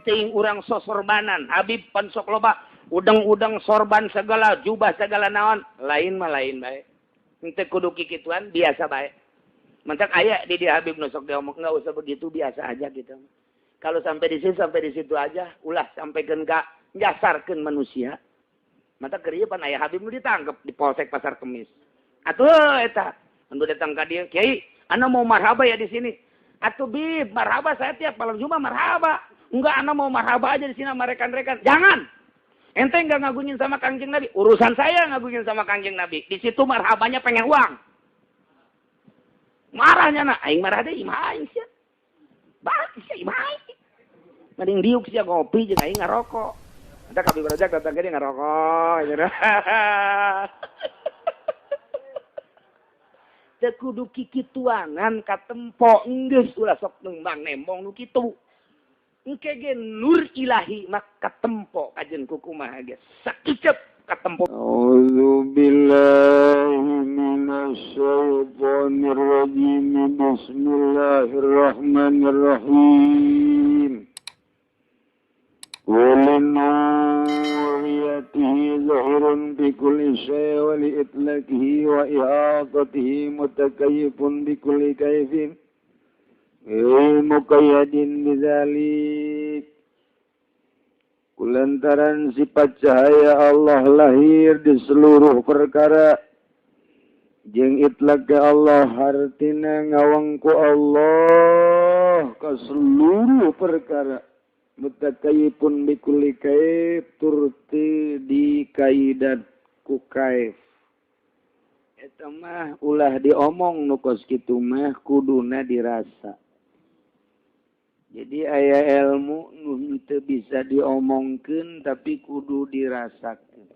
ting urang sosorbanan Habib pan sok loba udang-udang sorban segala jubah segala naon lain mah lain bae henteu kudu kikituan biasa bae mentak aya di dia Habib nu sok diomong enggak usah begitu biasa aja gitu kalau sampai di situ aja ulah sampaikan ka jasarkeun manusia mata keur ieu pan aya Habib nu ditangkep di Polsek Pasar Kemis atuh eta anu datang ka dieu Kiai ana mau marhaba ya di sini atuh Bib marhaba saya tiap malam Jumat marhaba enggak ana mau marhaba aja di sini sama rekan-rekan jangan ente enggak ngagungin sama Kangjeng Nabi urusan saya ngagungin sama Kangjeng Nabi di situ marhabanya pengen uang marahnya na aing marah deh imah aing sia baik sia imah aing mending diuk sia ngopi jeung aing ngarokok ada kabeh barajak datang ke dia ngarokok cenah teu kudu kikituanan katempo geus ulah sok nembang nembong nu kitu engke ge nur ilahi mak katempo kajen kukumaha ge sakicep katempo auzubillahi minasyaitonir rajim bismillahirrahmanirrahim ولنوريته ظهر بكل شيء ولإطلاقه وإحاطته متكيف بكل كيف مقيد بذلك kulantaran sifat cahaya Allah lahir di seluruh perkara jeung itlaq ke Allah hartina ngawangku Allah ke seluruh perkara mutakayipun bikulli kaif turti di kaidat ku kaif eta mah ulah diomong nu kos kitu mah kuduna dirasa jadi aya ilmu nu teu bisa diomongkeun tapi kudu dirasakeun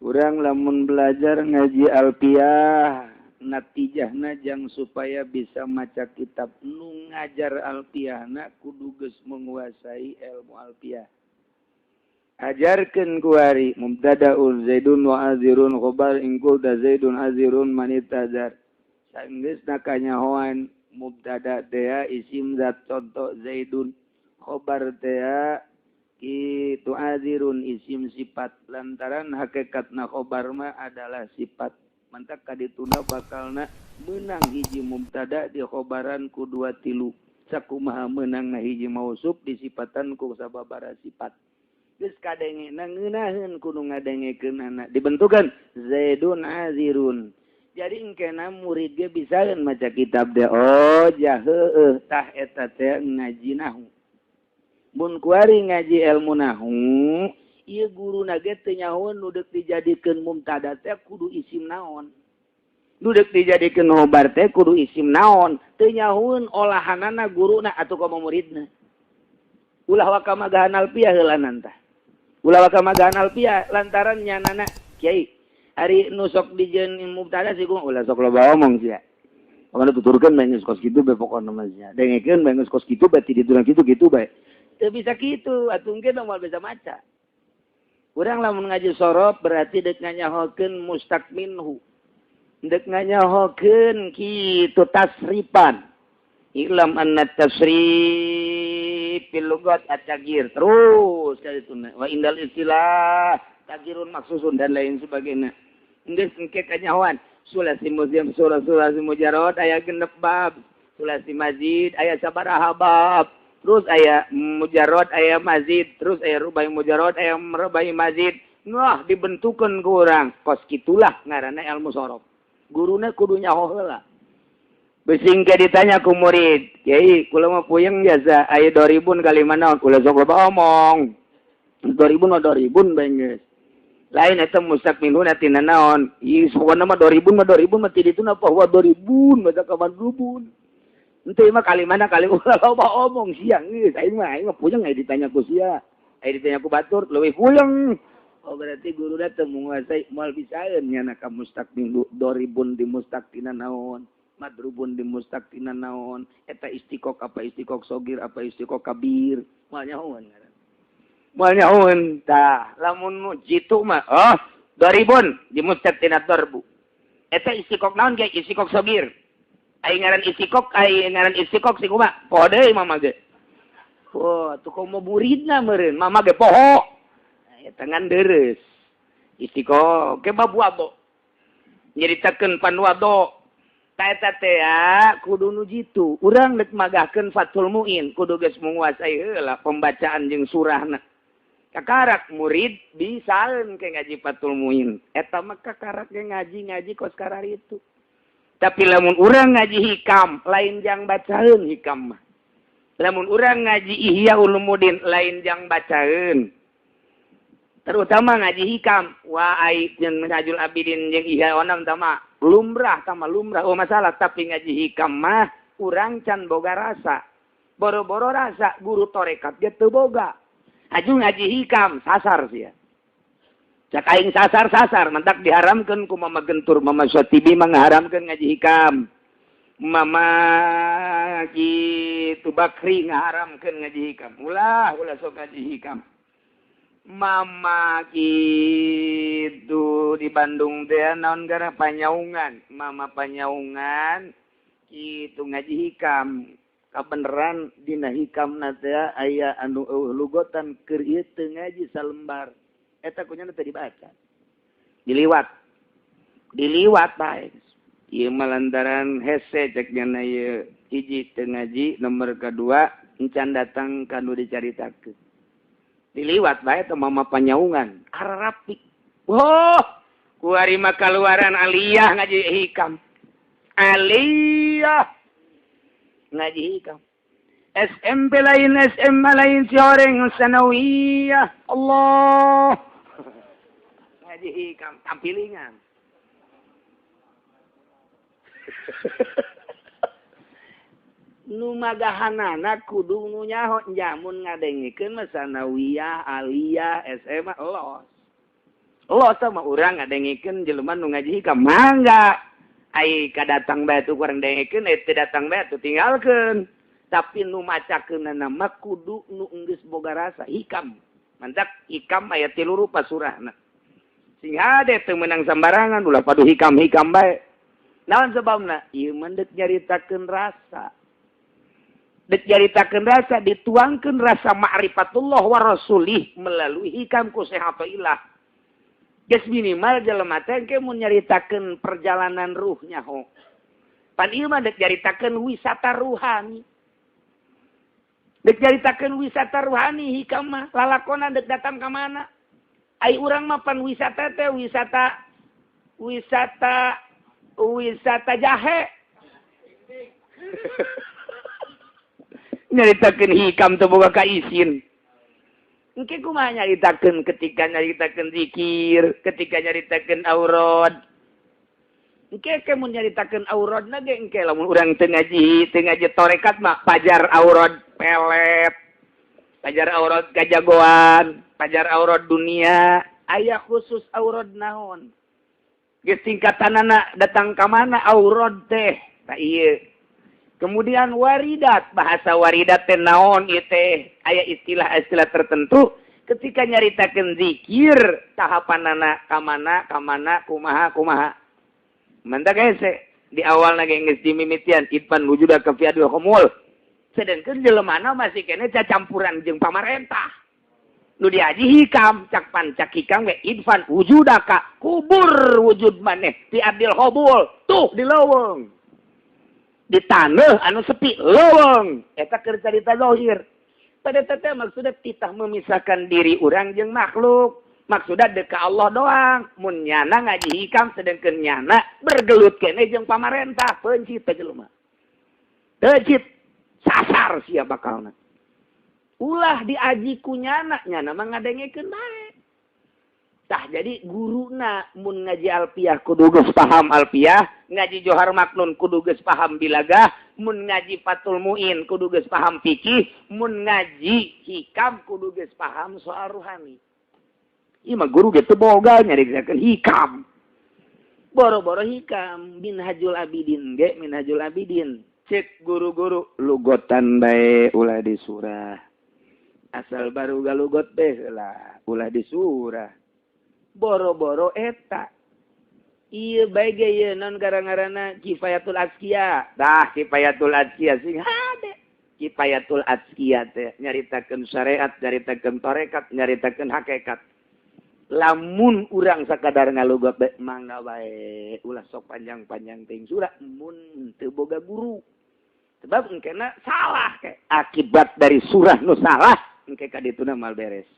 urang lamun belajar ngaji alfiyah natijahna jang supaya bisa maca kitab nu ngajar alfiyahna kudu geus menguasai ilmu alfiyah ajarkeun kuari mubtadaul zaidun wa azirun khabar ingkul da zaidun azirun manitazar saenggeusna kanyahoan mubtada teh isim zat contoh zaidun khabar teh itu azirun isim sifat lantaran hakikatna khabar mah adalah sifat mantak kadituna bakalna menang hiji mubtada di khobaran ku dua tilu sakumaha menang na hiji mausuf disifatan ku sababara sifat geus kadengena ngeunaheun kudu ngadengekeun anak dibentukan zaidun azirun jadi engkena murid ge bisaeun maca kitab teh oh jaheueuh tah eta teh ngaji nahwu mun kuari ngaji ilmu nahwu ieu guruna ge teu nyahoeun nu deuk dijadikeun mubtada teh kudu isim naon. Nu deuk dijadikeun khobar teh kudu isim naon. Teu nyahoeun olahanana guruna atuh ka muridna. Ulah wa kamagahan alfiyah heulanan tah. Ulah wa kamagahan alfiyah lantaran nyanana Kiai ari nu sok dijieun mubtada sih gua ulah sok loba omong sia. Pokona tuturkeun bae geus kos kitu bae pokona mah sia. Dengekeun bae geus kos kitu bae ti diturang kitu bae. Teu bisa kitu atuh engke moal bisa maca. Urang lamun ngaji sorof berarti dek nganyahokeun mustaq minhu. Dek nganyahokeun kitu tasrifan. Ilam anna tasrif fil lugat at-taghyir. Terus dari itu wa indal istilah taghyirun maksusun dan lain sebagainya. Geus engke kanyahoan sulasi muzim sulasi mujarrad aya 6 bab. Sulasi mazid aya sabaraha bab. Terus aya mujarrad aya mazid terus aya rubai mujarrad aya rubai mazid ngah dibentukeun ku urang kos kitulah ngaranna ilmu sorof guruna kudu nyaho heula beuing ke ditanya ku murid Kiai kula mah puyeng jasa aya 2000 kali mana kula sok loba omong 2000 mah 2000 bae geus lain eta mustaq minhu tina naon ieu pokona mah 2000 mah ti dituna bahwa 2000 maca kaman rubun ente mah kali mana kali ulah loba omong siang geus aing mah puyeng aya ditanya ku sia aya ditanya ku batur leuwih puyeng oh berarti guruna teu menguasai moal bisaeun nyana ka mustaqbil doribun di mustaqtina naon madrubun di mustaqtina naon eta istiqaq apa istiqaq sogir apa istiqaq kabir moal nyahoeun tah lamun jitu mah oh doribun di mustaqtina darbu eta istiqaq naon ge istiqaq sogir ai ngaran istiqaq sih kumaha poho deui mah ge Oh, tuh komo muridna meureun, mama ge poho. Tangan deres. Istiko ke babuado. Nyaritakeun panuado. Ta eta teh kudu nu jitu. Urang rek magahkeun Fathul Muin, kudu geus menguasai heula pembacaan jeung surahna. Kakarak murid bisaeun ke ngaji Fathul Muin. Eta mah kakarak ge ngaji kos karar itu. Tapi lamun urang ngaji hikam, lain jang bacaeun hikam mah. Lamun urang ngaji Ihya Ulumuddin, lain jang bacaeun. Terutama ngaji hikam, wa ai jeung Minhajul Abidin jeung Ihya Onam tama lumrah oh masalah, tapi ngaji hikam mah urang can boga rasa. Boro-boro rasa guru torekat ge teu boga. Aju ngaji hikam sasar sia. Cak aing sasar mentak diharamkeun ku Mama Gentur, Mama Sotibi mangharamkeun ngaji hikam. Mama Kitu Bakri ngaharamkeun ngaji hikam. Ulah sok ngaji hikam. Mama Kitu di Bandung teh naon gara Panyaungan. Mama Panyaungan kitu ngaji hikam. Kabeneran dina hikamna teh aya anu lugotan keur ieu teu ngaji salembar. Eta kunyana teh dibaca. Diliwat bae. Ieu malantaran hese cek nyana ieu hiji teu ngaji, nomor kedua encan datang kanu dicaritakeun. Diliwat bae teh Mama Panyaungan, ararapik. Oh, ku ari mah kaluaran aliyah ngaji hikam. Aliyah ngaji hikam. SMP lain, SMA lain, si orang sanawiyah. Allah. Ngaji hikam, tampilingan. Nu magahanana kudu nu nyaho jamun ngadengikeun mah sanawiyah, aliyah, SMA los. Los sama urang ngadengikeun jelema nu ngaji hikam mangga. Ai kadatang bae tu kurang dengikeun, teu datang bae tu tinggalkeun. Tapi nu macakeunana mah kudu nu geus boga rasa hikam. Mantak hikam aya 3 rupa surahna. Sing hade teu meunang sambarangan ulah padu hikam-hikam bae. Naon sababna? Ieu mah deuk nyaritakeun rasa. Deuk nyaritakeun rasa, dituangkeun rasa ma'rifatullah wa rasulih melalui hikam ku Sehatullah. Geus minimal jelema teh engke mun nyaritakeun perjalanan ruhnya ho. Pan ieu mah deuk nyaritakeun wisata ruhani. Deuk nyaritakeun wisata ruhani hikam mah lalakonna deuk datang ka mana? Ai urang mah pan wisata teh wisata jahe. Nyaritakeun hikam teh boga kaisin. Engke kumaha nyaritakeun ketika nyaritakeun zikir, ketika nyaritakeun aurad. Engke mun nyaritakeun auradna ge engke lamun urang teu ngaji torekat mah pajar aurad pelet. Pajar aurad kajagoan, pajar aurad dunia, aya khusus aurad naon. Geus singkatanana datang ka mana aurad teh. Tah ieu. Kemudian waridat, bahasa waridat teh naon ieu teh? Aya istilah-istilah tertentu ketika nyaritakeun zikir tahapanana ka mana, kumaha. Mantak hese di awalna ge geus dimimitian idfan wujuda ka fi adil humul. Sedengkeun jelemana masih kene cacampuran jeung pamarentah. Nu diaji hikam, cak hikam ge idfan wujudaka, kubur wujud maneh ti adil hubul, tuh di leuweung. Di taneuh anu sepi leuweung, eta keur carita zahir. Pada teh maksudna titah memisahkan diri urang jeung makhluk. Maksudna deuk ka Allah doang. Mun nyana ngaji hikam sedengkeun nyana bergelut keneh jeung pamarentah, peuncit teh jelema. Teucit sasar sia bakalna. Ulah diaji ku nyana mah ngadengikeun bae. Tah jadi guruna mun ngaji alfiyah kudu geus paham alfiyah, ngaji Johar Maknun kudu geus paham bilagah, mun ngaji Fathul Muin kudu geus paham fikih, mun ngaji hikam kudu geus paham soal ruhani. Ieu mah guru ge teu boga nyaritakeun hikam. Boro-boro hikam Minhajul Abidin ge Minhajul Abidin. Cek guru-guru lugotan bae ulah di surah. Asal baru galugot teh lah ulah di surah. Boro-boro eta. Ieu bae ge ieu naon gara-garana Kifayatul Azkiya. Tah Kifayatul Azkiya sing hade. kifayatul azkiyah teh nyaritakeun syariat, nyaritakeun tarekat, nyaritakeun hakikat. Lamun urang sakadar ngaloga mangga bae ulah sok panjang-panjang teuing surah mun teu boga guru. Sebab engkena salah ke akibat dari surah nu salah engke kadituna mal beres.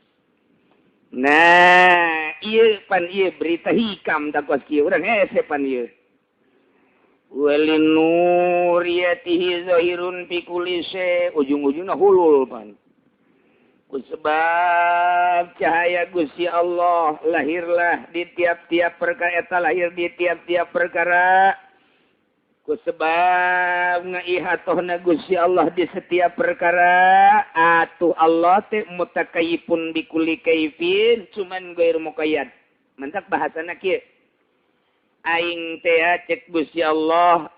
Nah, ieu pan ieu berita hikam da kos kieu urang hese pan ieu. Walin nuriyatihi zahirun fi kulli syai ujung-ujungna hulul pan. Sebab cahaya Gusti Allah lahirlah di tiap-tiap perkara eta lahir di tiap-tiap perkara. Sebab ngaihatohna Gusti Allah di setiap perkara atuh Allah teh mutakayifun bi kulli kaifin cuman gair muqayyad. Mantap bahasana kieu. Aing teh cek Gusti Allah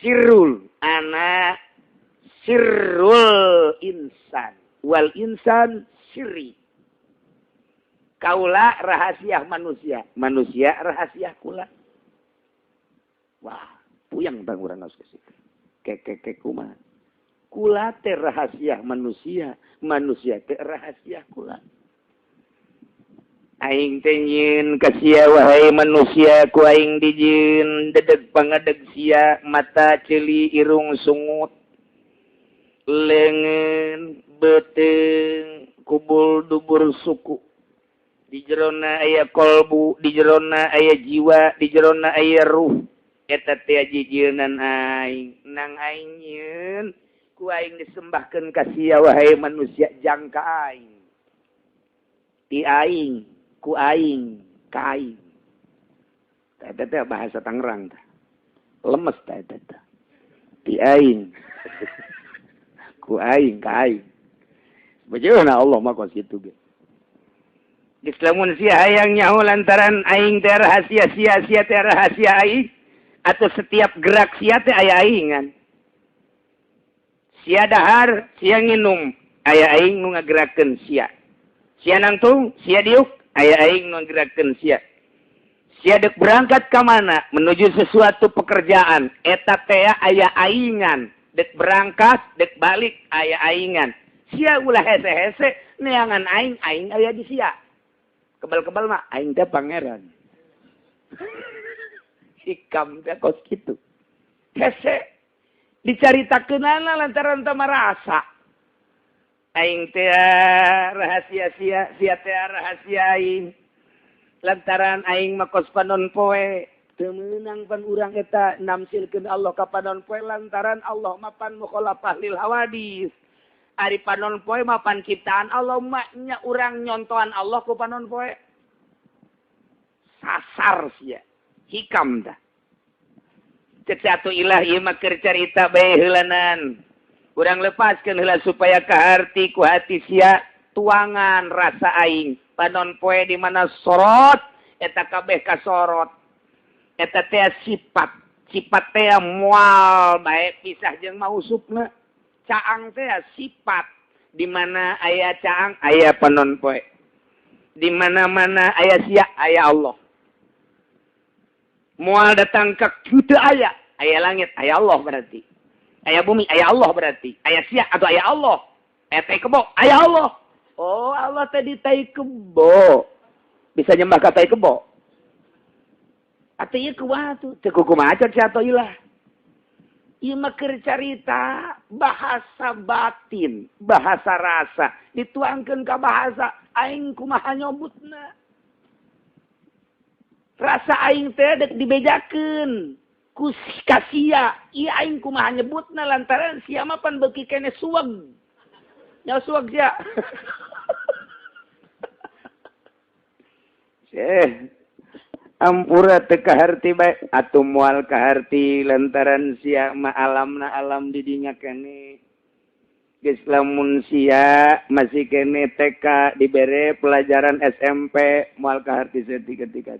sirrul ana sirrul insan wal insan sirri. Kaula rahasia manusia, manusia rahasia kula. Wah, puyang bang urang naos ke situ. Kek kumaha. Kula teh rahasia manusia, manusia teh rahasia kula. Aing teh nyieun ka sia wahai manusia ku aing dijieun dedeg pangadeg sia mata ceuli irung sungut leungeun beuteung kubul dubur suku di jerona aya kolbu di jerona aya jiwa di jerona aya ruh eta teh jijieunnan aing nang aing nyieun ku aing disembahkeun ka sia wahai manusia jangka aing ti aing ku aing ka aing eta teh bahasa Tangerang teh lemes teh eta teh ti aing ku aing ka aing bagaimana Allah mah kos kitu ge geus lamun sia hayang nyaho lantaran aing teh rahasia sia teh rahasia aing atau setiap gerak sia teh aya aingan sia dahar sia nginum aya aing nu ngagerakeun sia nangtung sia diuk aya aing nu ngagerakeun sia dek berangkat ka mana menuju sesuatu pekerjaan eta teh aya aingan dek berangkat dek balik aya aingan sia ulah hese-hese neangan aing aya di sia kebal-kebal mah aing teh pangeran hikam teh kos kitu hese dicaritakeunana lantaran teu marasa aing teh rahasia sia teh rahasia aing lantaran aing makos panon poe teu meunang pan urang eta namsilkeun Allah ka panon poe lantaran Allah mapan mukhalafah lil hawadis ari panon poe mapan ciptaan Allah mah nya urang nyontohan Allah ku panon poe sasar sia hikam dah cecatu ilah ieu mah keur carita bae heulanan urang lepaskeun heula supaya kaharti ku hati sia tuangan rasa aing panon poe di mana sorot eta kabeh kasorot eta teh sifat teh moal bae pisah jeung mausupna caang teh sifat di mana aya caang aya panon poe di mana-mana aya sia aya Allah moal datang ka kitu aya langit aya Allah berarti aya bumi aya Allah berarti aya sia atau aya Allah aya tai kebo aya Allah oh Allah tadi tai kebo bisa nyembah ka tai kebo atuh ieu kumaha tuh teu kumaha cek sia atuh ilah ieu mah keur carita bahasa batin bahasa rasa dituangkeun ka bahasa aing kumaha nyobutna rasa aing teh dek dibejakeun ku kasia ieu aing kumaha nyebutna lantaran sia mah pan beuki kene suweg nya suweg sia ampura teu kaharti bae atuh moal kaharti lantaran sia mah alamna alam di dinya keneh geus lamun sia masih kene TK dibere pelajaran SMP moal kaharti setika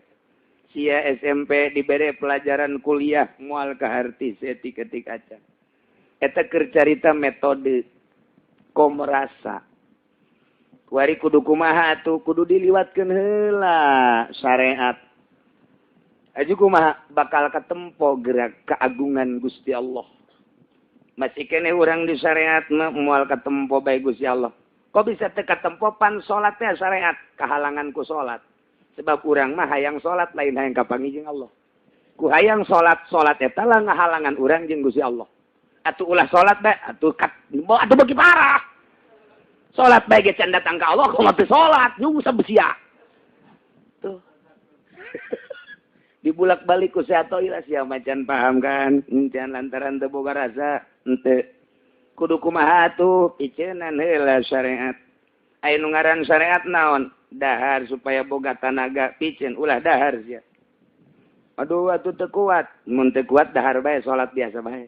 sia SMP dibere pelajaran kuliah moal kaharti setika acan eta keur carita metode komerasa wari kudu kumaha atuh kudu diliwatkeun heula syariat aju kumaha bakal katempo gerak keagungan Gusti Allah Masih kene urang di syariat mah moal katempo bae Gusti Allah. Kok bisa teu katempo pan salatnya syariat kahalangan ku salat. Sebab urang mah hayang salat lain hayang kapanggih jeung Allah. Ku hayang salat eta lah ngahalangan urang jeung Gusti Allah. Atuh ulah salat bae atuh bagi parah. Salat bae ge can datang ka Allah kok teu salat nyung sabesia. Tuh. Dibulak-balik ku sato ira sia macan paham kan? Encan lantaran teu boga rasa. Ente kudu kumaha tuh picenan heula syariat. Aya nu ngaran syariat naon? Dahar supaya boga tanaga picen ulah dahar sia. Aduh atuh teu kuat. Mun teu kuat dahar bae salat biasa bae.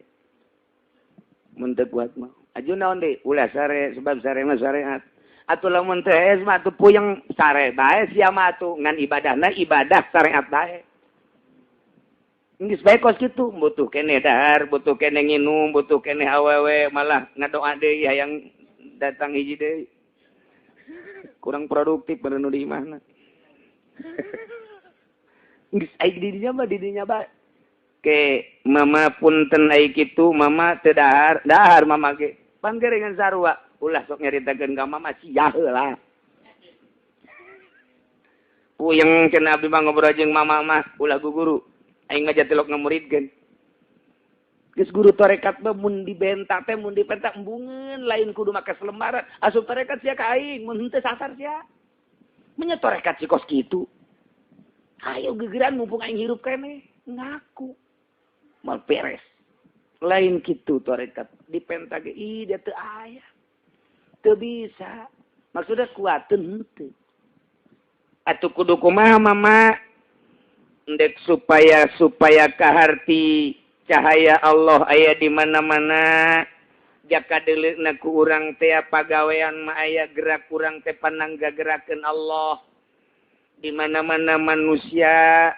Mun teu kuat mah. Aju naon deui? Ulah sare sebab sare mah syariat. Atuh lamun teu hes mah atuh puyeng sare bae sia mah atuh ngan ibadahna ibadah syariat bae. Geus bae kos kitu, butuh kene dahar, butuh kene nginum, butuh kene awewe, malah ngadoa deui hayang datang hiji deui. Kurang produktif bener nu di imahna. Geus aya di dinya bae. Ke mama punten aya kitu, mama teu dahar, dahar mama ge. Pan gerengan sarua, ulah sok nyaritakeun ka mama sia heula. Puyeng cenah abdi mah ngobrol jeung mama mah, ulah guguru. Aing ngajatelok ngamuridkeun. Geus guru tarekat mah mun dibentak teh mun dipentak embungeun lain kudu make selembaran. Asup tarekat sia ka aing mun henteu sasar sia. Nya tarekat si kos kitu. Hayu gegeran mumpung aing hirup keneh ngaku. Mal beres. Lain kitu tarekat dipentak ge ih dia teu aya. Teu bisa. Maksudna kuateun henteu. Atuh kudu kumaha mama? Ndek supaya kaharti cahaya Allah aya di mana-mana. Jaka deuleukna ku urang teh pagawean mah aya gerak urang teh panangga gerakeun Allah. Di mana-mana manusia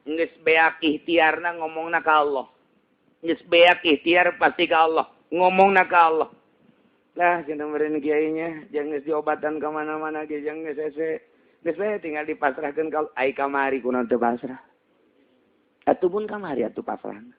geus beak ikhtiarna ngomongna ka Allah. Geus beak ikhtiar pasti ka Allah, ngomongna ka Allah. Lah cenah meureun kiai nya jang geus diobatan ka mana-mana ge jang geus hese. Geus bae tinggal dipasrahkeun ka ai kamari kunaon teu pasrah. Atuh pun kamari atuh pasrahna.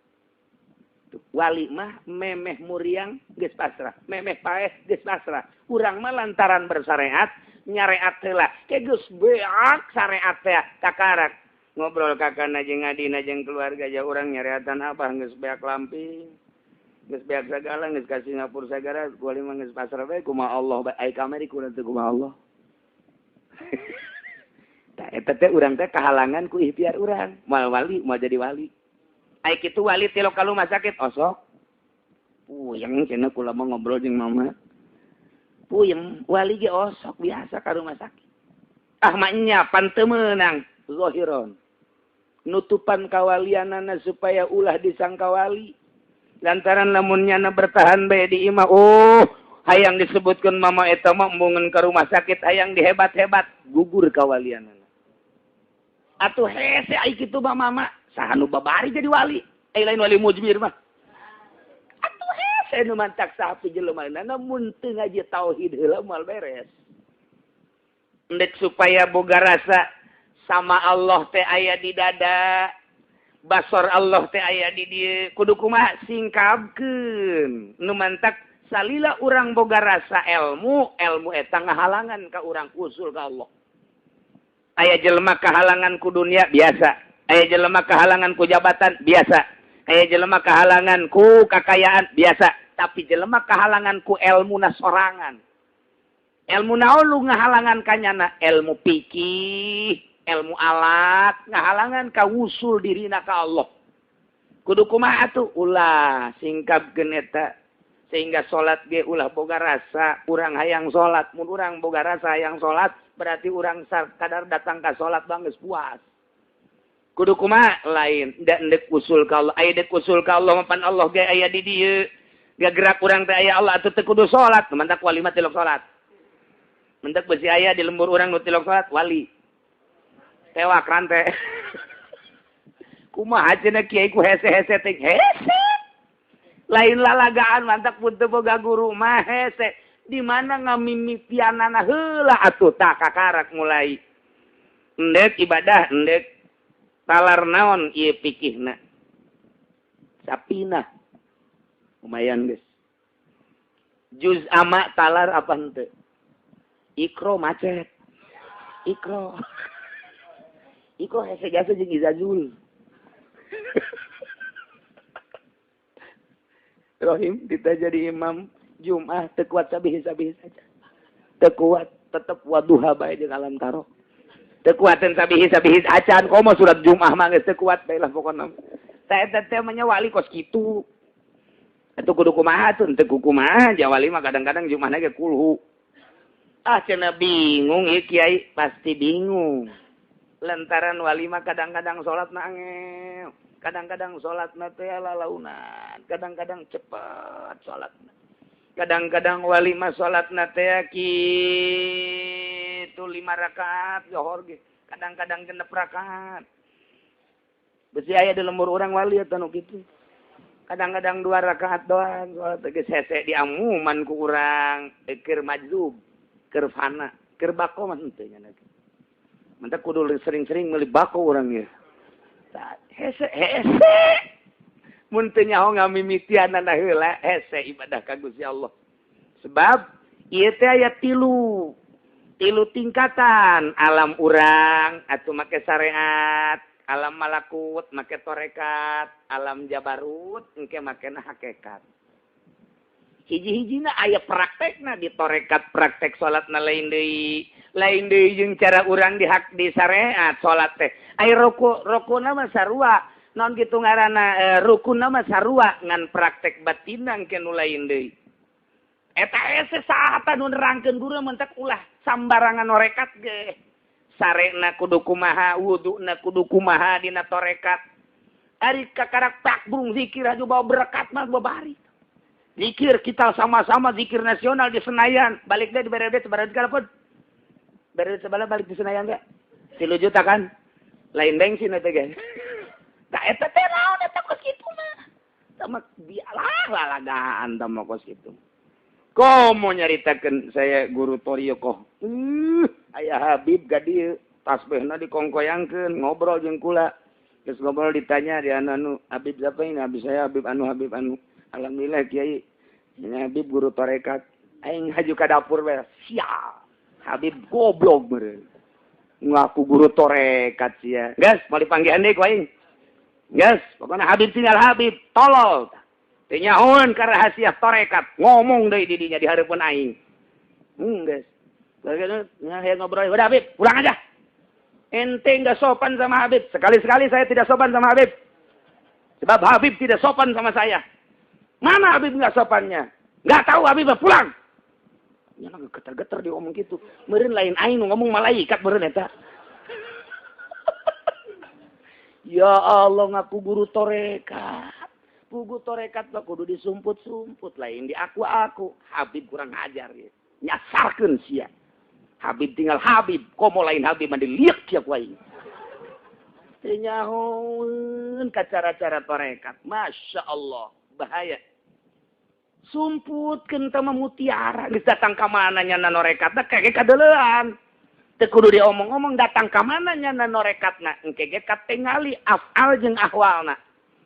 Wali mah memeh muriang geus pasrah, memeh paeh geus pasrah. Urang mah lantaran bersyariat nyareat heula. Ke geus beak syariat teh kakarak. Ngobrol kakana jeung adina jeung keluarga ja urang nyareatan apa geus beak lamping. Geus beak sagala geus ka Singapura sagara kuali mah geus pasrah bae kumaha Allah bae ai kamari kunaon teu kumaha Allah. Eta teh urang teh kahalangan ku ikhtiar urang. Moal wali, moal jadi wali. Ai kitu wali tilok ka rumah sakit osok. Puyeng cenah kula mah ngobrol jeung mama. Puyeng wali ge osok biasa ka rumah sakit. Ah mah nya pan teu meunang zahiron. Nutupan kawalianana supaya ulah disangka wali. Lantaran lamun nyana bertahan bae di imah. Oh, hayang disebutkeun mama eta mah embungeun ka rumah sakit hayang dihebat-hebat gugur kawalianana. Atuh hese ai kitu mah mama saha nu babari jadi wali ai lain wali mujmir mah atuh hese nu mantak sapi jeleumana mun teu ngaji tauhid heula moal beres endek supaya boga rasa sama Allah teh aya di dada basor Allah teh aya di dieu kudu kumaha singkabkeun nu mantak salila urang boga rasa ilmu eta ngahalangan ka urang usul ka Allah. Aya jelema kahalangan ku dunia biasa. Aya jelema kahalangan ku jabatan biasa. Aya jelema kahalangan ku kakayaan biasa. Tapi jelema kahalangan ku ilmuna sorangan. Ilmu naon lu ngahalangan kanyana? Ilmu fikih, ilmu alat, ngahalangan ka wusul dirina ka Allah. Kudu kumaha atuh? Ulah singkapkeun eta. Sehingga salat ge ulah boga rasa urang hayang salat. Mun urang boga rasa hayang salat berarti urang kadar datang ka salat bang geus puas. Kudu kumaha lain da endek usul ka Allah. Aya dek usul ka Allah mapan Allah ge aya di dieu. Gagerak urang teh aya Allah atuh teu kudu salat, mantak wali mah tilok salat. Mentek besi aya di lembur urang nu tilok salat wali. Tewak rante. Kumaha cenah kiai ku hese-hese teh hese. Lain lalagaan mantak pun teu boga guru mah hese. Di mana ngamimitianana heula atuh tah kakarak mulai. Endek ibadah, endek talar naon ieu pikihna. Sapina. Lumayan geus. Juz ama talar apa henteu? Ikro macet. Ikro. Ikro hese jasa jeung izazul. Rohim kita jadi imam Jumat teu kuat sabih-sabih saja. Teu kuat tetep waduha bae jeung alam taro. Teu kuateun sabih-sabih acan komo surat Jumat mah geus teu kuat bae lah pokona. Saya teh mah wali kos kitu. Atuh kudu kumaha tuh teu kumaha ja wali mah kadang-kadang Jumatna ge kulhu. Ah cenah bingung ieu kiai pasti bingung. Lantaran wali mah kadang-kadang salat nangel. Kadang-kadang sholatna teh lalaunan, kadang-kadang cepat sholatna. Kadang-kadang wali mah sholatna teh kitu 5 rakaat zohor ge. Kadang-kadang 6 rakaat. Besi aya di lembur urang wali eta nu kitu. Kadang-kadang 2 rakaat doang sholat ge hese diamuman ku urang keur majzub, keur fana, keur bako mah henteu nya. Mantap kudu sering-sering meuli bako urang ge. Hese mun teu nyaho ngamimitianana heula hese ibadah ka Gusti Allah. Sebab ieu teh aya 3 tingkatan, alam urang atuh make syariat, alam malakut make torekat, alam jabarut engke makena hakikat. Hiji-hijina aya praktekna di torekat, praktek salatna lain deui. Lain deui jeung cara urang di syariat salat teh. Ai rukuna mah sarua. Naon kitu ngaranna rukunna mah sarua ngan praktek batinna engke nu lain deui. Eta ese saha nu nerangkeun guru mentek ulah sambarangan norekat ge. Sarena kudu kumaha, wuduna kudu kumaha dina torekat. Ari kakarak takbrung zikir aja bawa berkat mah babari. Zikir kita sama-sama zikir nasional di Senayan. Balik deh di BRD sebarang kalapun. BRD sebelah balik di Senayan enggak? 3 juta kan? Lain bensin eta ge. Da eta teh naon eta kos kitu mah. Tama bialah lalagaan tama kos kitu. Komo nyaritakeun saya guru Torio koh. Aya Habib gadi tasbihna dikongkoyangkeun ngobrol jeung kula. Geus ngobrol ditanya di anu Habib siapa ini? Habib saya Habib anu. Alhamdulillah Kiai. Ini Habib guru tarekat. Aing haju ka dapur bae. Sia. Habib goblok meureun. Ngaku guru tarekat sia. Gas, mau dipanggihan deui ku aing. Gas, pokona Habib tinggal Habib, tolol. Teu nyahoeun ka rahasia tarekat. Ngomong deui di dinya di hareupeun aing. Gas. Bagaimana ya ngobrol. Udah Habib, pulang aja. Ente enggak sopan sama Habib. Sekali-sekali saya tidak sopan sama Habib. Sebab Habib tidak sopan sama saya. Mana Habib enggak sopannya? Enggak tahu Habib, pulang. Ya nang geter-geter dia ngomong gitu. Meureun lain aing ngomong malaikat meureun eta. Ya Allah ngaku guru tarekat. Guru tarekat mah kudu disumput-sumput lain di aku-aku. Habib kurang ajar ya. Nyasarkeun sia. Habib tinggal Habib, komo lain Habib mah diliek ya ku aing. Teu nyahoeun ka cara-cara tarekat. Masya Allah, bahaya. Sumputkeun teh mah mutiara, geus datang ka mana nya norekatna kage kadeulean. Teu kudu diomong-omong datang ka mana nya norekatna, engke ge katingali afal jeung ahwalna.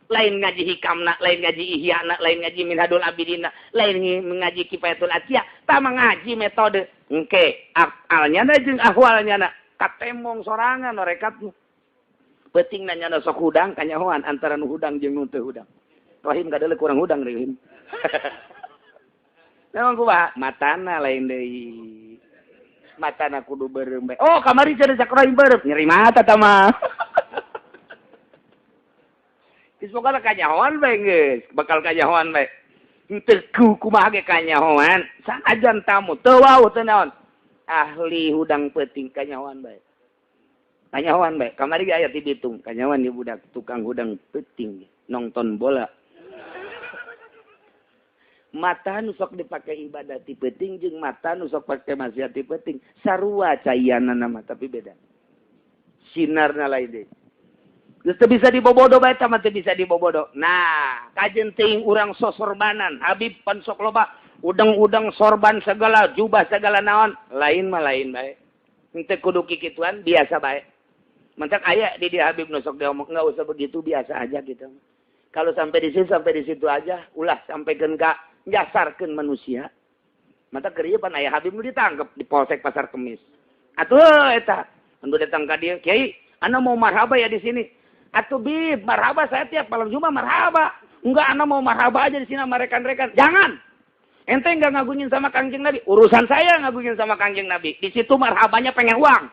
Lain ngaji hikamna, lain ngaji ihyana, lain ngaji minhadul abidina, lain ngaji kifayatul atia, tama ngaji metode. Engke afalnya jeung ahwalnya katemong sorangan norekatna. Penting nanya sok hudang kanyahoan antara nu hudang jeung nu teu hudang. Rahim kadeuleuk kurang hudang Rahim. Memang kumaha matana lain deui. Matana kudu beureum bae. Oh, kamari cenah cak Rahim beureum nyeri mata tah mah. Ismoga kanyahoan bae geus, bakal kanyahoan bae. Teu kumaha ge kanyahoan, sanajan tamu teu wau teu naon. Ahli hudang peuting kanyahoan bae. Kanyahoan bae, kamari ge aya ti Bitung, kanyahoan di budak tukang hudang peuting nonton bola. Mata nu sok dipake ibadah ti peuting jeung mata nu sok pake maksiat ti peuting sarua cayanana mah tapi beda. Sinarna lain deui. Geus teu bisa dibobodo bae tah mah teu bisa dibobodo. Nah, kajeun teuing urang sosorbanan, Habib pan sok loba udang-udang sorban segala, jubah segala naon, lain mah lain bae. Henteu kudu kikituan, biasa bae. Mentak aya di dia Habib nu sok diomong enggak usah begitu, biasa aja gitu. Kalau sampai di situ aja, ulah sampaikan ka jasarkeun manusia. Mata kerieupan aya Habib nu ditangkep di Polsek Pasar Kemis. Atuh eta, anu datang ka dieu, Kiai, ana mau marhaba ya di sini. Atuh Bib, marhaba saya tiap malam Jumat marhaba. Enggak, ana mau marhaba aja di sini sama rekan-rekan. Jangan. Ente enggak ngagungin sama Kangjeng Nabi. Urusan saya ngagungin sama Kangjeng Nabi. Di situ marhabanya pengen uang.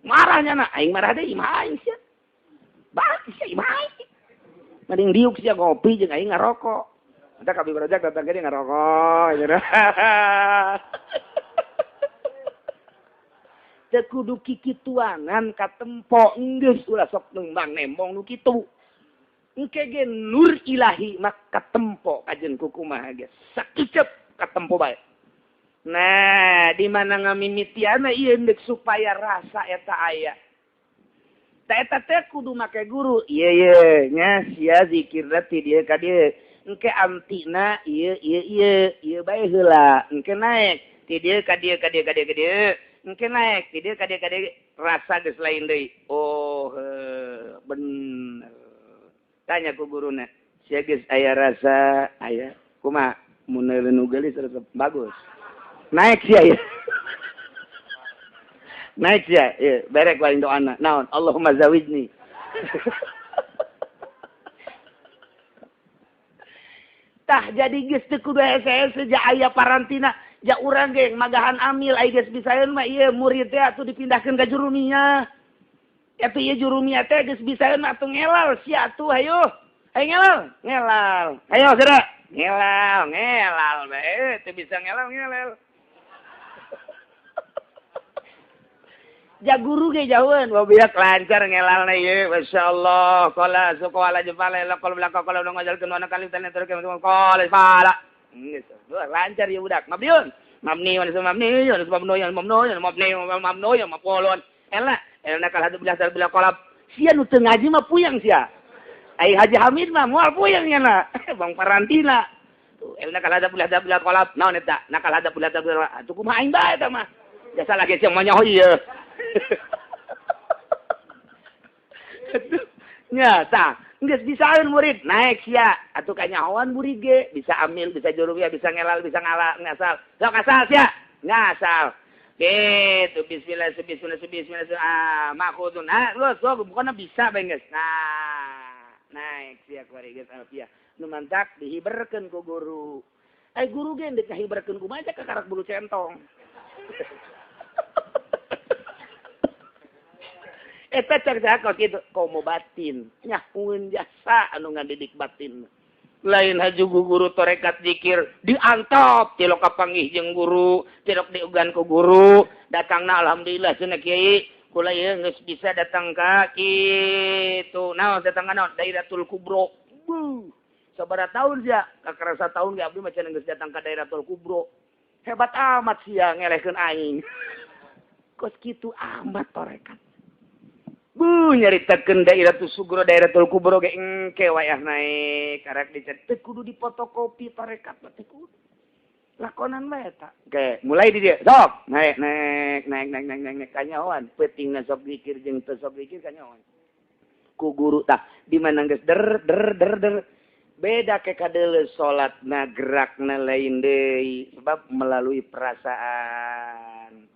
Marahnya nak, aing marah deh, imah aing sia. Baik sia imah aing. Mending diuk sia ngopi jeung aing ngarokok. Ada Habib Rajak datang ke dia ngarokok. Teu kudu kikituangan katempo geus ulah sok nembang nembong nu kitu. Engke ge nur ilahi mak katempo kajen kukumaha ge. Sakicep katempo bae. Nah, di mana ngamimitiana ieu endek supaya rasa eta aya. Ta eta teh kudu make guru. Ieu nya sia zikirna ti dieu ka dieu. Engke amtina ieu bae heula. Engke naik ti dieu ka dieu ka dieu ka dieu ka dieu. Engke naik ti dieu ka dieu ka dieu rasa geus lain deui. Oh, bener. Tanya ku guruna. Sia geus aya rasa aya. Kumaha? Mun nu geulis resep bagus. Naik sia ya. Naik sia. Ya, berek wae doana. Naon? Allahumma zawijni. Tah jadi geus teu kudu hese-hese ja aya parantina, ja urang ge magahan amil aya geus bisaeun mah ieu murid teh atuh dipindahkeun ka jurumiyah. Eta ieu jurumiyah teh geus bisaeun mah atuh ngelal sia atuh hayu. Hayu ngelal. Hayo geura. Ngelal bae teu bisa ngelal. Ja guru ge jauheun, wabiak lancar ngelalna ieu, masyaallah. Qala suqala jepala laqal belaka qala nu ngajalkeun wana kali tanya terus qala pala. Geus, lancar ieu budak. Mabniun. Mabniun mapolon. Elna kal hadu bilah bila qalab. Sia nu teu ngaji mah puyeng sia. Ai Haji Hamid mah moal puyeng nya na. Bang Parantina. Tuh, elna kal hadu bilah qalab. Naon eta? Nakal hadu bilah atuh kumaha aing bae eta mah. Jasa lagi semuanya oh iya. Nya tah, geus bisaeun murid naik sia atuh kanyahoan murid ge bisa amil, bisa jurumiyah, bisa ngelal, bisa ngasal. Sok asal sia, ngasal. Gitu bismillah makhudun. Lu sok bukanna bisa bae geus. Nah, naik sia kuari geus alfiah. Nu mantak dihiberkeun ku guru. Guru ge endek ngahiberkeun kumaha ka karak bulu centong. Eta cak kos kitu komo batin nyahueun jasa anu ngadidik batin lain haju guru torekat zikir diantop tilok kapanggih jeung guru tilok diugan ku guru datangna alhamdulillah cenah kiai kula ieu geus bisa datang ka kitu naon datang ka naon Dairatul Kubro sabaraha taun sia kakarasa taun ge abdi mah cenah geus datang ka Dairatul Kubro hebat amat sia ngelehkeun aing kos kitu amat torekat nyaritakeun Dairatul Sugro Dairatul Kubro ge engke wayah naik karek dicet teu kudu dipotokopi tarekat teh kudu lakonan bae eta ge mulai di dieu sok naik kanyahoan peutingna sok zikir jeung teu sok zikir kanyahoan ku guru tah di mana geus der beda ke kadeuleu salatna gerakna lain deui sebab melalui perasaan.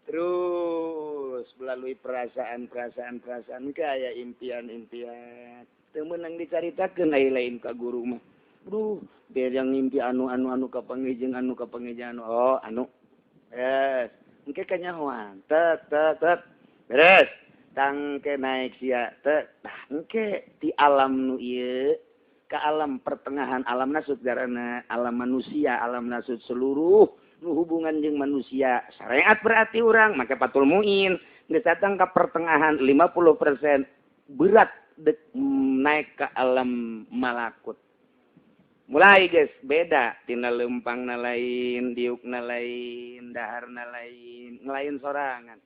Terus melalui perasaan kaya impian. Teu meunang dicaritakeun lain ka guru mah. Duh, biar yang ngimpi anu ka panggih anu. Oh, anu. Beres. Engke kanyahoan. Tek. Beres. Tangke naik sia. Tek. Engke ti alam nu ieu ka alam pertengahan alam nasud garana alam manusia, alam nasud seluruh nu hubungan jeung manusia syariat berarti urang make patul muin geus datang ka pertengahan 50% berat naik ke alam malakut mulai guys beda tina leumpangna lain diukna lain daharna lain sorangan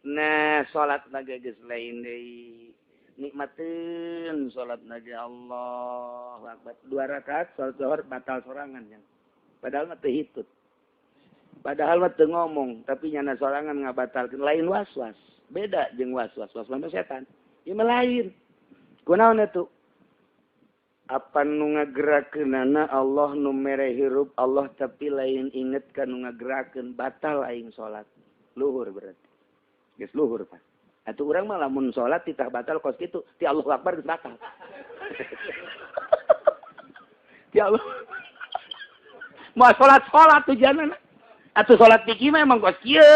nah salatna geus lain deui nikmateun salatna ge Allahu Akbar 2 rakaat salat zuhur batal sorangan nya padahal mah teu hitut padahal mah teu ngomong tapi nyana sorangan ngabatalkeun lain waswas beda jeung waswas mah setan ieu mah lain kunaon atuh apa nu ngagerakeunana Allah nu mere hirup Allah tapi lain inget ka nu ngagerakeun batal aing salat. Luhur berarti. Geus luhur Pak. Atuh urang mah lamun salat titah batal kos kitu, ti Allahu Akbar geus batal. Ti Allah. Mau salat tujuanna. Atuh salat fikih mah emang kos kieu.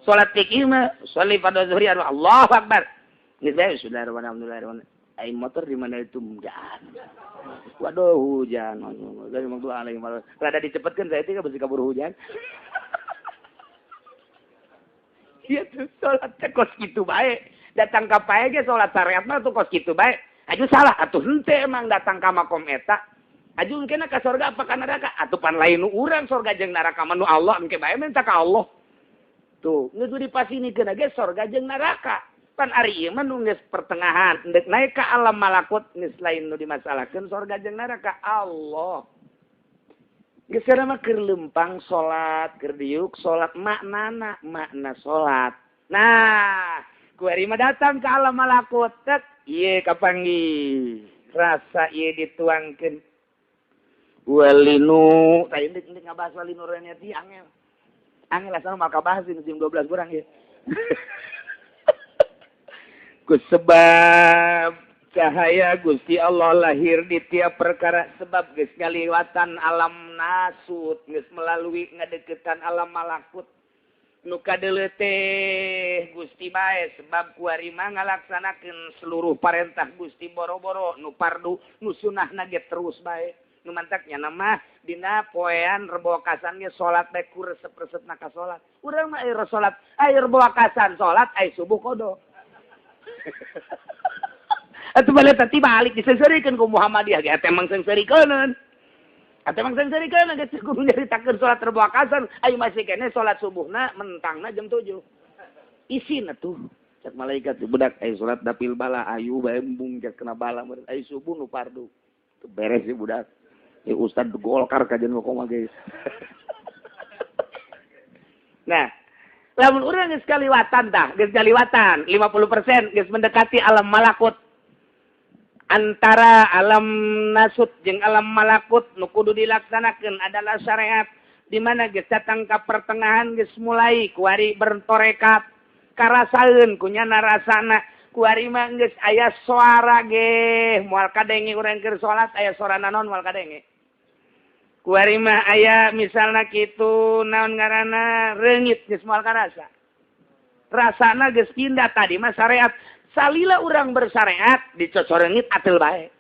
Salat fikih mah sholli pada zuhri Allahu Akbar. Geus bae bismillahirrahmanirrahim. Aing motor di mana itu hujan. Waduh hujan. Dari mangdu alaihi wasallam. Rada dicepetkeun saya teh besi kabur hujan. Ieu tuh salat teh kos kitu bae. Datang ka pae ge salat syariat mah tuh kos kitu bae. Aju salah atuh henteu emang datang ka makom eta. Aju engkena ka surga apa ka neraka? Atuh pan lain nu urang surga jeung neraka mah nu Allah engke bae minta ka Allah. Tuh, geus dipasinikeun ge surga jeung neraka. Pan ari ieu mah nu geus pertengahan, endek naik ka alam malakut geus lain nu dimasalahkeun surga jeung neraka Allah. Geus kana mah keur lempang salat, keur diuk salat maknana, makna salat. Nah, kuari mah datang ka alam malakut, tek ieu kapanggih. Rasa ieu dituangkeun. Walinu, tadi endek ngabahas walinu renya ti angel. Angel asal mah kabahas di jam 12 kurang ya. Sebab cahaya Gusti Allah lahir di tiap perkara sebab geus ngaliwatan alam nasut geus melalui ngadeukeutan alam malakut nu kadeuleu teh Gusti bae sebab kuari mah ngalaksanakeun seluruh parentah Gusti boro-boro nu fardu nu sunahna ge terus bae nu mantaknya nama dina poean rebo wakasan ge salat bae ku resep-resepna ka salat urang mah aya salat aya rebo wakasan salat aya subuh kodo. Atuh balik tadi balik disengsarikeun ku Muhammadiyah ge eta emang sengsarikeun. Eta emang sengsarikeun geus kudu nyaritakeun salat rebo wakasan aya masih kene salat subuhna mentangna jam 7. Isin atuh cek malaikat budak aya salat dapil bala ayu bae embung cek kena bala aya subuh nu fardu. Tuh beres sih budak. Ustad Golkar kajian ngomong guys. Nah, lamun urang geus kaliwatan tah, geus kaliwatan 50% geus mendekati alam malakut. Antara alam nasut jeung alam malakut nu kudu dilaksanakeun adalah syariat di mana geus datang ka pertengahan geus mulai kuari bertorekat karasaeun kunyana rasana kuari mah geus aya suara ge moal kadenge urang keur salat aya suara naon moal kadenge. Kuari mah aya misalna kitu naon ngaranna reungit geus moal karasa. Rasana geus pindah tadi mah syariat. Salila urang bersyariat dicocor reungit atel bae.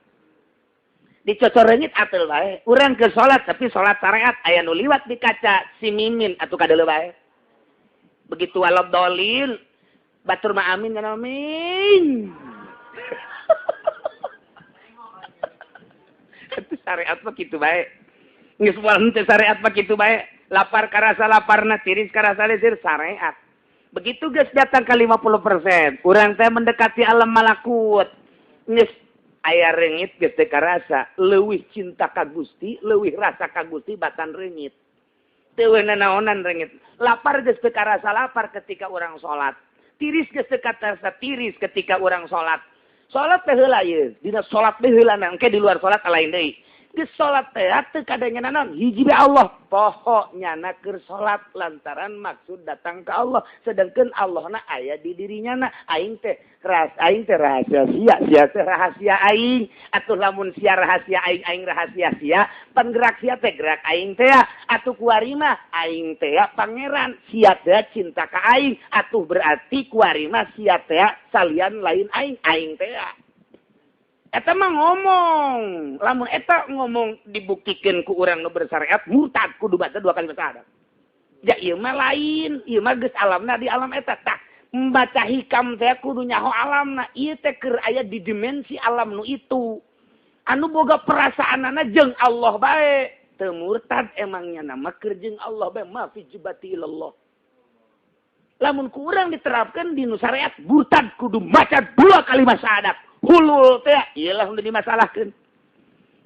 Dicocor reungit atel bae. Urang ke salat tapi salat syariat aya nu liwat di kaca si mimin atuh kadeuleu bae. Begitu walad dolil batur mah amin kana amin. Itu syariat mah kitu bae. Geus moal henteu syariat mah kitu bae. Lapar karasa laparna, tiris karasa lesir syariat. Begitu geus datang ke 50%, urang teh mendekati alam malakut. Geus aya reungit geus teu karasa, leuwih cinta ka Gusti, leuwih rasa ka Gusti batan reungit. Teu nanaonan reungit. Lapar geus teu karasa lapar ketika urang salat. Tiris geus teu karasa tiris ketika urang salat. Salat teh heula ieu, dina salat teh heula engke di luar salat lain deui. Geus salat teh teu kadenge naon hiji bae Allah. Pokoknya na keur salat lantaran maksud datang ke Allah. Sedangkan Allah na aya di dirinya na. Aing teh rahasia sia teh rahasia aing. Atuh lamun sia rahasia aing rahasia sia. Penggerak sia teh gerak aing teh. Atuh kuari mah aing teh pangeran. Sia teh cinta ka aing. Atuh berarti kuari mah sia teh salian lain aing teh. Eta mah ngomong, lamun eta ngomong dibuktikan ku urang nu bersyariat murtad kudu baca 2 kali syahadat. Ya ieu mah lain, ieu mah geus alamna di alam eta tah. Membaca hikam teh kudu nyaho alamna, ieu teh keur aya di dimensi alam nu itu. Anu boga perasaanana jeung Allah bae, teu murtad emangnya nama keur jeung Allah bae ma fi jibati ilallah. Lamun ku urang diterapkeun di nu syariat murtad kudu maca 2 kali syahadat. Hulul teh iyalah udah dimasalahkeun.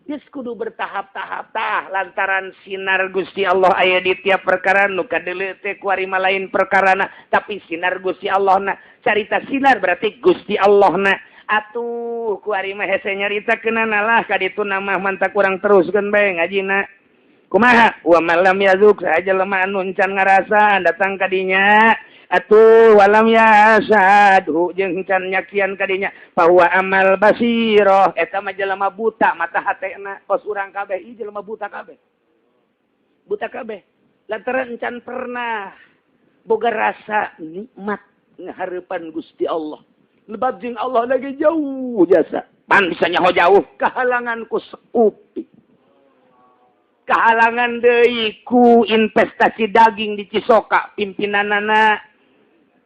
Geus kudu bertahap-tahap tah lantaran sinar Gusti Allah aya di tiap perkara nu kadeuleu teh kuari mah lain perkarana tapi sinar Gusti Allah na carita sinar berarti Gusti Allah na atuh ku ari mah hese nyaritakeunana lah ka ditu nama mantap kurang teruskeun bae ngajina kumaha wa malam yazuk saja lemah anu encan ngarasa datang ka dinya atuh walam yasadhu jeung encan nyakian ka dinya bahwa amal basiro eta mah jelema buta mata hatena kos urang kabeh ieu jelema buta kabeh lantaran encan pernah boga rasa nikmat ngahareupan Gusti Allah lebat jeung Allah lagi jauh jasa pan bisa nyaho jauh kahalangan ku sekupi kahalangan deui ku investasi daging di Cisoka pimpinanana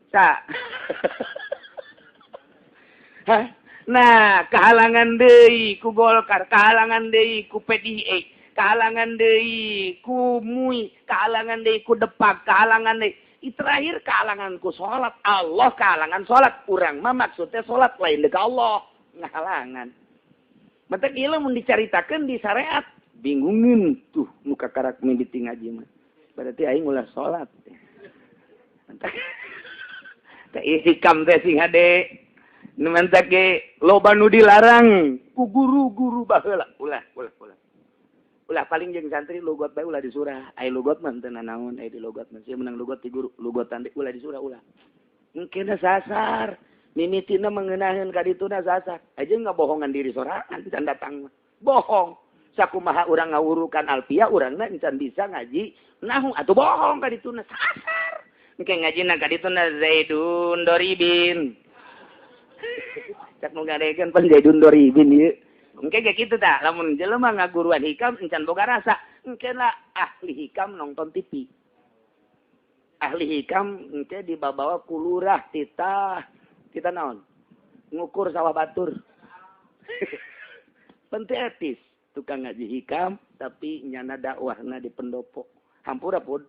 sa nah kahalangan deui ku Golkar kahalangan deui ku PDI kahalangan deui ku MUI kahalangan deui ku Depak kahalangan deui terakhir kahalangan ku salat Allah kahalangan salat urang mah maksudnya salat lain deuk Allah ngahalangan mata ieu mun dicaritakeun di syariat bingungin tuh muka karak mimiti ngaji mah berarti aing ulah salat teh hikam teh sing hade nu mantap ge loba nu dilarang ku guru-guru baheula ulah paling jeung santri logot bae ulah disurah ai logot mah teu nanaon ai di logot mah sia menang logot ti guru logotan ulah disurah ulah engkeuna sasar mimitina mengenaheun ka dituna sasar aja ngabohongan diri sorangan can datang mah bohong sakumaha urang ngawurukan alfiah urangna encan bisa ngaji nahu atuh bohong ka dituna sasar engke ngajina ka dituna Zaidun Doribin cak nu ngadegeun pan Zaidun Doribin ieu engke ge kitu tah lamun jelema ngaguruan hikam encan boga rasa engke lah ahli hikam nonton TV ahli hikam engke dibawa ku lurah titah naon ngukur sawah batur penting etis tukang ngaji hikam tapi nyana dakwahna di pendopo hampura pun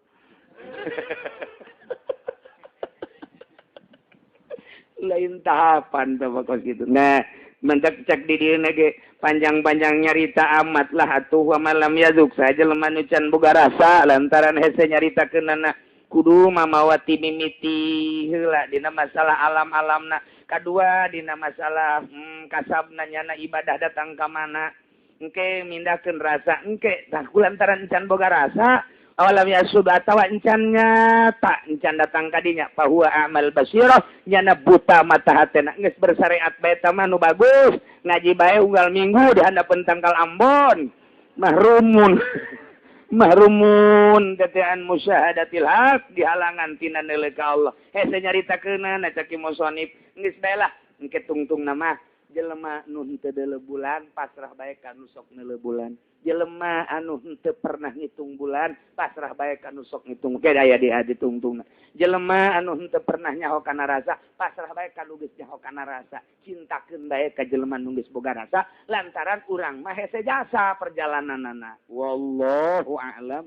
lain tahapan tuh pokok gitu nah mantap cek di dieu ge panjang-panjang nyarita amat lah atuh wa malam yazuk saja lemah nu can boga rasa lantaran hese nyaritakeunana kudu mamawati mimiti heula dina masalah alam-alamna kadua dina masalah kasabna nyana ibadah datang ka mana engke mindahkeun rasa engke tah kulantaran encan boga rasa awalam yasud atawa encan nyata encan datang ka dinya bahwa amal basirah nyana buta mata hatena geus bersyariat bae tah mah nu bagus ngaji bae unggal minggu di handapeun tangkal Ambon mahrumun dataan musyahadatil haq dihalangan tina neuleuh ka Allah hese nyaritakeunana caki musonif geus bae lah engke tungtung nama jelema nu henteu deuleuh bulan pasrah bae ka nu sok neuleuh bulan jelema anu henteu pernah ngitung bulan pasrah bae ka nu sok ngitung ge aya di hadi tungtungna jelema anu henteu pernah nyaho kana rasa pasrah bae ka nu geus nyaho kana rasa cintakeun bae ka jelema nu geus boga rasa lantaran urang mah hese jasa perjalananana wallahu a'lam.